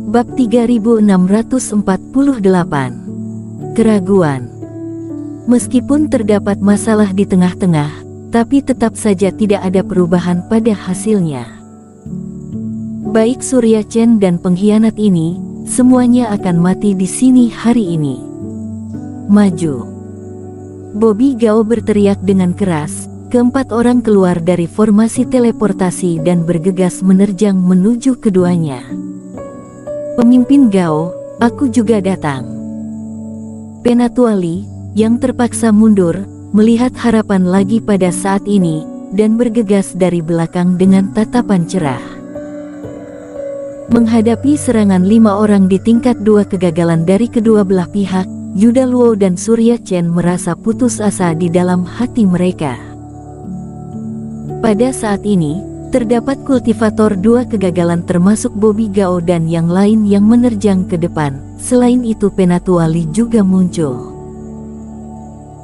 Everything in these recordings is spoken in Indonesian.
Bab 3648. Keraguan. Meskipun terdapat masalah di tengah-tengah, tapi tetap saja tidak ada perubahan pada hasilnya. Baik Surya Chen dan pengkhianat ini, semuanya akan mati di sini hari ini. Maju. Bobby Gao berteriak dengan keras. Keempat orang keluar dari formasi teleportasi dan bergegas menerjang menuju keduanya. Pemimpin Gao, aku juga datang. Penatua Li, yang terpaksa mundur, melihat harapan lagi pada saat ini, dan bergegas dari belakang dengan tatapan cerah. Menghadapi serangan 5 orang di tingkat 2 kegagalan dari kedua belah pihak, Yuda Luo dan Surya Chen merasa putus asa di dalam hati mereka. Pada saat ini, terdapat kultivator 2 kegagalan termasuk Bobby Gao dan yang lain yang menerjang ke depan. Selain itu Penatua Li juga muncul.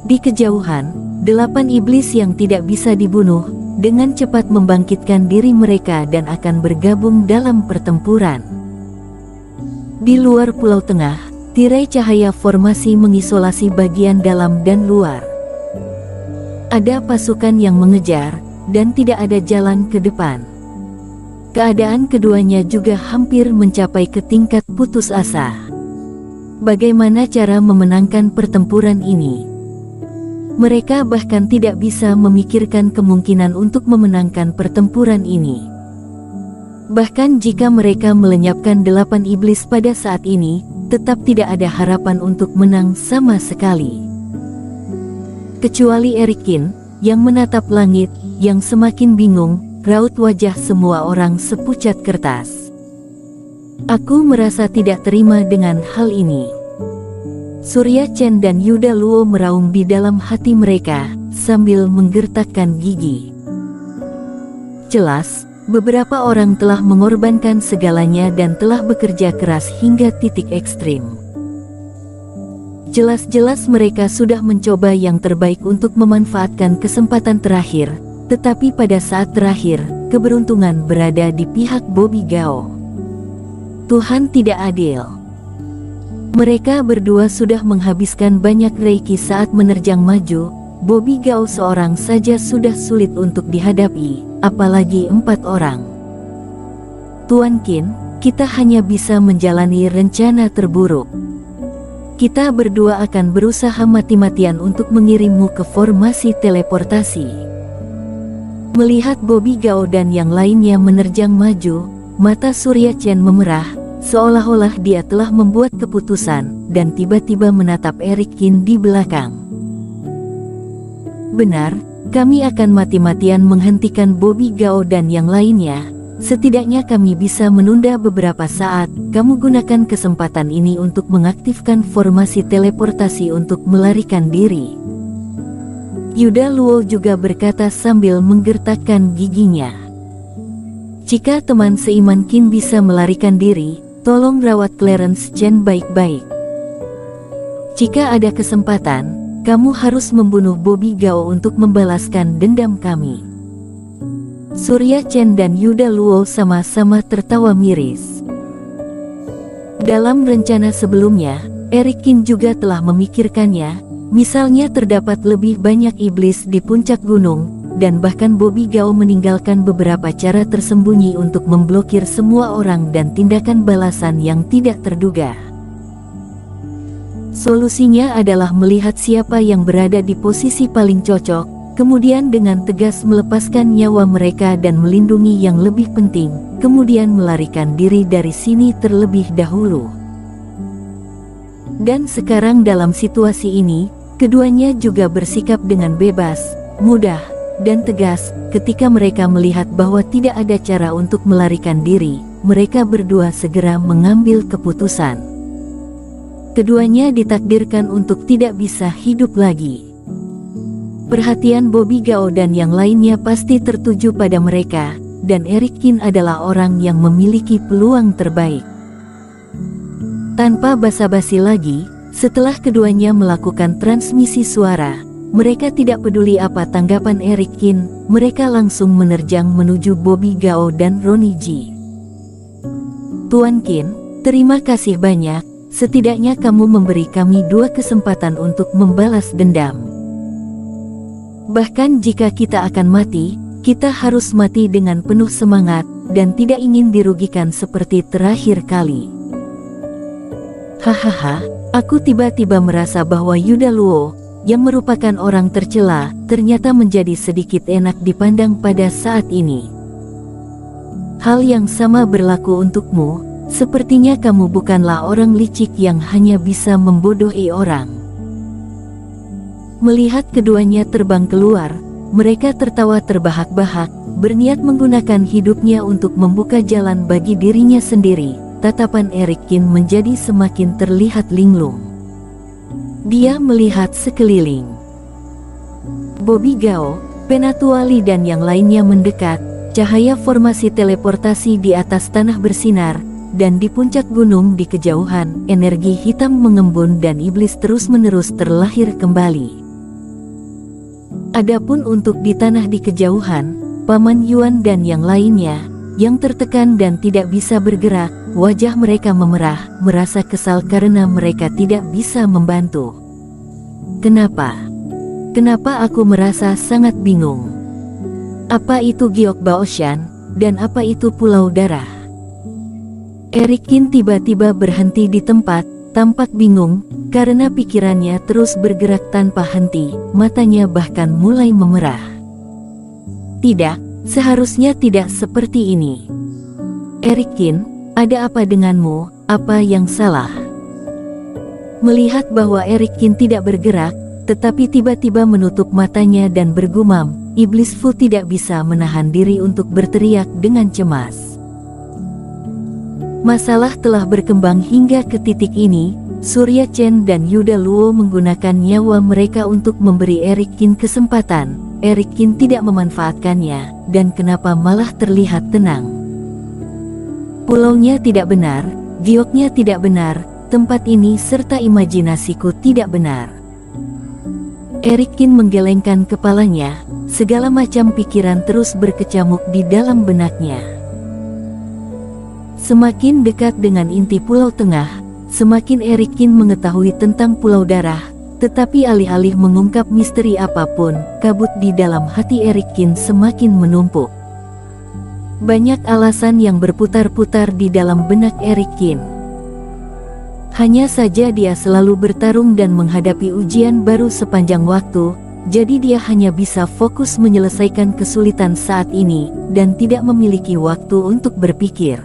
Di kejauhan, 8 iblis yang tidak bisa dibunuh, dengan cepat membangkitkan diri mereka dan akan bergabung dalam pertempuran. Di luar Pulau Tengah, tirai cahaya formasi mengisolasi bagian dalam dan luar. Ada pasukan yang mengejar, dan tidak ada jalan ke depan. Keadaan keduanya juga hampir mencapai ke tingkat putus asa. Bagaimana cara memenangkan pertempuran ini? Mereka bahkan tidak bisa memikirkan kemungkinan untuk memenangkan pertempuran ini. Bahkan jika mereka melenyapkan 8 iblis pada saat ini, tetap tidak ada harapan untuk menang sama sekali. Kecuali Erikin, yang menatap langit, yang semakin bingung, raut wajah semua orang sepucat kertas. Aku merasa tidak terima dengan hal ini. Surya Chen dan Yuda Luo meraung di dalam hati mereka, sambil menggertakkan gigi. Jelas, beberapa orang telah mengorbankan segalanya dan telah bekerja keras hingga titik ekstrim. Jelas-jelas mereka sudah mencoba yang terbaik untuk memanfaatkan kesempatan terakhir, tetapi pada saat terakhir, keberuntungan berada di pihak Bobby Gao. Tuhan tidak adil. Mereka berdua sudah menghabiskan banyak reiki saat menerjang maju. Bobby Gao seorang saja sudah sulit untuk dihadapi, apalagi 4 orang. Tuan Qin, kita hanya bisa menjalani rencana terburuk. Kita berdua akan berusaha mati-matian untuk mengirimmu ke formasi teleportasi. Melihat Bobby Gao dan yang lainnya menerjang maju, mata Surya Chen memerah, seolah-olah dia telah membuat keputusan, dan tiba-tiba menatap Erikin di belakang. Benar, kami akan mati-matian menghentikan Bobby Gao dan yang lainnya. Setidaknya kami bisa menunda beberapa saat. Kamu gunakan kesempatan ini untuk mengaktifkan formasi teleportasi untuk melarikan diri. Yuda Luo juga berkata sambil menggertakkan giginya. Jika teman seiman Qin bisa melarikan diri, tolong rawat Clarence Chen baik-baik. Jika ada kesempatan, kamu harus membunuh Bobby Gao untuk membalaskan dendam kami. Surya Chen dan Yuda Luo sama-sama tertawa miris. Dalam rencana sebelumnya, Erikin juga telah memikirkannya. Misalnya terdapat lebih banyak iblis di puncak gunung, dan bahkan Bobby Gao meninggalkan beberapa cara tersembunyi untuk memblokir semua orang dan tindakan balasan yang tidak terduga. Solusinya adalah melihat siapa yang berada di posisi paling cocok, kemudian dengan tegas melepaskan nyawa mereka dan melindungi yang lebih penting, kemudian melarikan diri dari sini terlebih dahulu. Dan sekarang dalam situasi ini, keduanya juga bersikap dengan bebas, mudah, dan tegas. Ketika mereka melihat bahwa tidak ada cara untuk melarikan diri, mereka berdua segera mengambil keputusan. Keduanya ditakdirkan untuk tidak bisa hidup lagi. Perhatian Bobby Gao dan yang lainnya pasti tertuju pada mereka, dan Erikin adalah orang yang memiliki peluang terbaik. Tanpa basa-basi lagi, setelah keduanya melakukan transmisi suara, mereka tidak peduli apa tanggapan Erikin, mereka langsung menerjang menuju Bobby Gao dan Ronnie Ji. Tuan Qin, Terima kasih banyak, setidaknya kamu memberi kami 2 kesempatan untuk membalas dendam. Bahkan jika kita akan mati, kita harus mati dengan penuh semangat, dan tidak ingin dirugikan seperti terakhir kali. Hahaha, aku tiba-tiba merasa bahwa Yuda Luo, yang merupakan orang tercela, ternyata menjadi sedikit enak dipandang pada saat ini. Hal yang sama berlaku untukmu, sepertinya kamu bukanlah orang licik yang hanya bisa membodohi orang. Melihat keduanya terbang keluar, mereka tertawa terbahak-bahak, berniat menggunakan hidupnya untuk membuka jalan bagi dirinya sendiri. Tatapan Eric Kin menjadi semakin terlihat linglung. Dia melihat sekeliling. Bobby Gao, Penatuali dan yang lainnya mendekat. Cahaya formasi teleportasi di atas tanah bersinar, dan di puncak gunung di kejauhan, energi hitam mengembun dan iblis terus-menerus terlahir kembali. Adapun untuk di tanah di kejauhan, Paman Yuan dan yang lainnya, yang tertekan dan tidak bisa bergerak, wajah mereka memerah, merasa kesal karena mereka tidak bisa membantu. Kenapa? Kenapa aku merasa sangat bingung? Apa itu Giok Baoshan, dan apa itu Pulau Darah? Eric Kin tiba-tiba berhenti di tempat, tampak bingung, karena pikirannya terus bergerak tanpa henti, matanya bahkan mulai memerah. Tidak, seharusnya tidak seperti ini. Eric Kin, ada apa denganmu, apa yang salah? Melihat bahwa Eric Kin tidak bergerak, tetapi tiba-tiba menutup matanya dan bergumam, Iblis Fu tidak bisa menahan diri untuk berteriak dengan cemas. Masalah telah berkembang hingga ke titik ini. Surya Chen dan Yuda Luo menggunakan nyawa mereka untuk memberi Eric Kin kesempatan. Eric Kin tidak memanfaatkannya, dan kenapa malah terlihat tenang. Pulaunya tidak benar, gioknya tidak benar, tempat ini serta imajinasiku tidak benar. Eric Kin menggelengkan kepalanya, segala macam pikiran terus berkecamuk di dalam benaknya. Semakin dekat dengan inti Pulau Tengah, semakin Eric Kin mengetahui tentang Pulau Darah, tetapi alih-alih mengungkap misteri apapun, kabut di dalam hati Eric Kin semakin menumpuk. Banyak alasan yang berputar-putar di dalam benak Eric Kin. Hanya saja dia selalu bertarung dan menghadapi ujian baru sepanjang waktu, jadi dia hanya bisa fokus menyelesaikan kesulitan saat ini, dan tidak memiliki waktu untuk berpikir.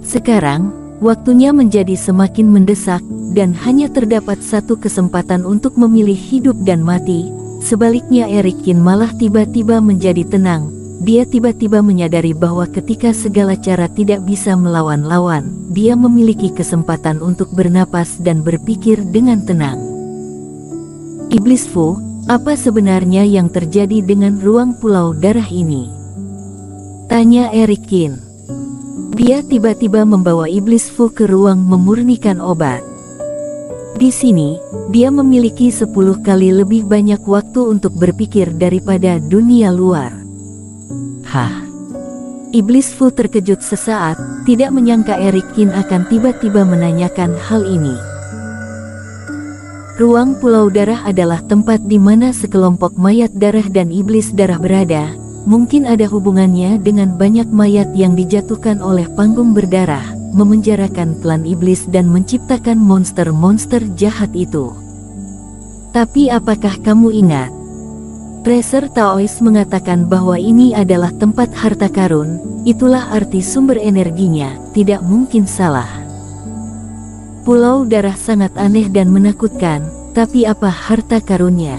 Sekarang, waktunya menjadi semakin mendesak, dan hanya terdapat satu kesempatan untuk memilih hidup dan mati. Sebaliknya Eric Kin malah tiba-tiba menjadi tenang. Dia tiba-tiba menyadari bahwa ketika segala cara tidak bisa melawan lawan, dia memiliki kesempatan untuk bernapas dan berpikir dengan tenang. Iblis Fu, apa sebenarnya yang terjadi dengan ruang Pulau Darah ini? Tanya Eric Kin. Dia tiba-tiba membawa Iblis Fu ke ruang memurnikan obat. Di sini, dia memiliki 10 kali lebih banyak waktu untuk berpikir daripada dunia luar. Hah? Iblis Fu terkejut sesaat, tidak menyangka Eric Kin akan tiba-tiba menanyakan hal ini. Ruang Pulau Darah adalah tempat di mana sekelompok mayat darah dan iblis darah berada. Mungkin ada hubungannya dengan banyak mayat yang dijatuhkan oleh panggung berdarah, memenjarakan klan iblis dan menciptakan monster-monster jahat itu. Tapi apakah kamu ingat? Tracer Taois mengatakan bahwa ini adalah tempat harta karun, itulah arti sumber energinya, tidak mungkin salah. Pulau Darah sangat aneh dan menakutkan, tapi apa harta karunnya?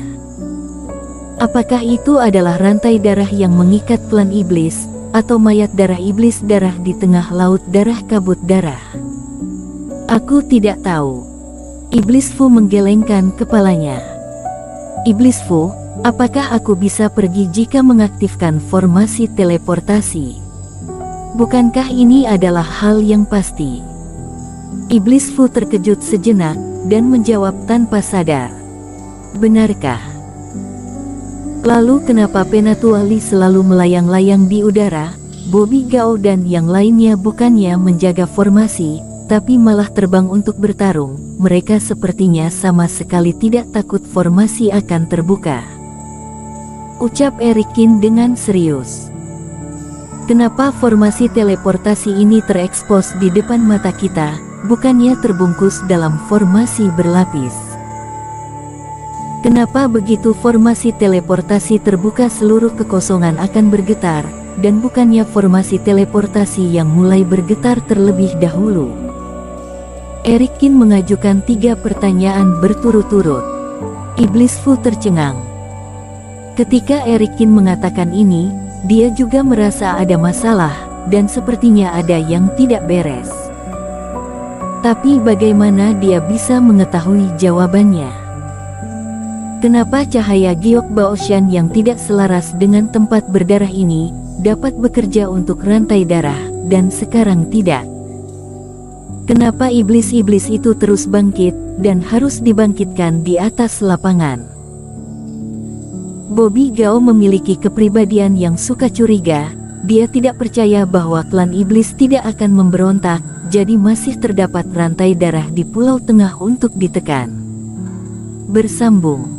Apakah itu adalah rantai darah yang mengikat klan iblis, atau mayat darah iblis darah di tengah laut darah kabut darah? Aku tidak tahu. Iblis Fu menggelengkan kepalanya. Iblis Fu, apakah aku bisa pergi jika mengaktifkan formasi teleportasi? Bukankah ini adalah hal yang pasti? Iblis Fu terkejut sejenak, dan menjawab tanpa sadar. Benarkah? Lalu kenapa Penatuali selalu melayang-layang di udara? Bobby Gao dan yang lainnya bukannya menjaga formasi, tapi malah terbang untuk bertarung. Mereka sepertinya sama sekali tidak takut formasi akan terbuka. Ucap Eric Kin dengan serius. Kenapa formasi teleportasi ini terekspos di depan mata kita, bukannya terbungkus dalam formasi berlapis? Kenapa begitu formasi teleportasi terbuka seluruh kekosongan akan bergetar, dan bukannya formasi teleportasi yang mulai bergetar terlebih dahulu? Eric Kin mengajukan 3 pertanyaan berturut-turut. Iblis Fu tercengang. Ketika Eric Kin mengatakan ini, dia juga merasa ada masalah, dan sepertinya ada yang tidak beres. Tapi bagaimana dia bisa mengetahui jawabannya? Kenapa cahaya Giok Baoshan yang tidak selaras dengan tempat berdarah ini dapat bekerja untuk rantai darah, dan sekarang tidak? Kenapa iblis-iblis itu terus bangkit, dan harus dibangkitkan di atas lapangan? Bobby Gao memiliki kepribadian yang suka curiga. Dia tidak percaya bahwa klan iblis tidak akan memberontak, jadi masih terdapat rantai darah di Pulau Tengah untuk ditekan. Bersambung.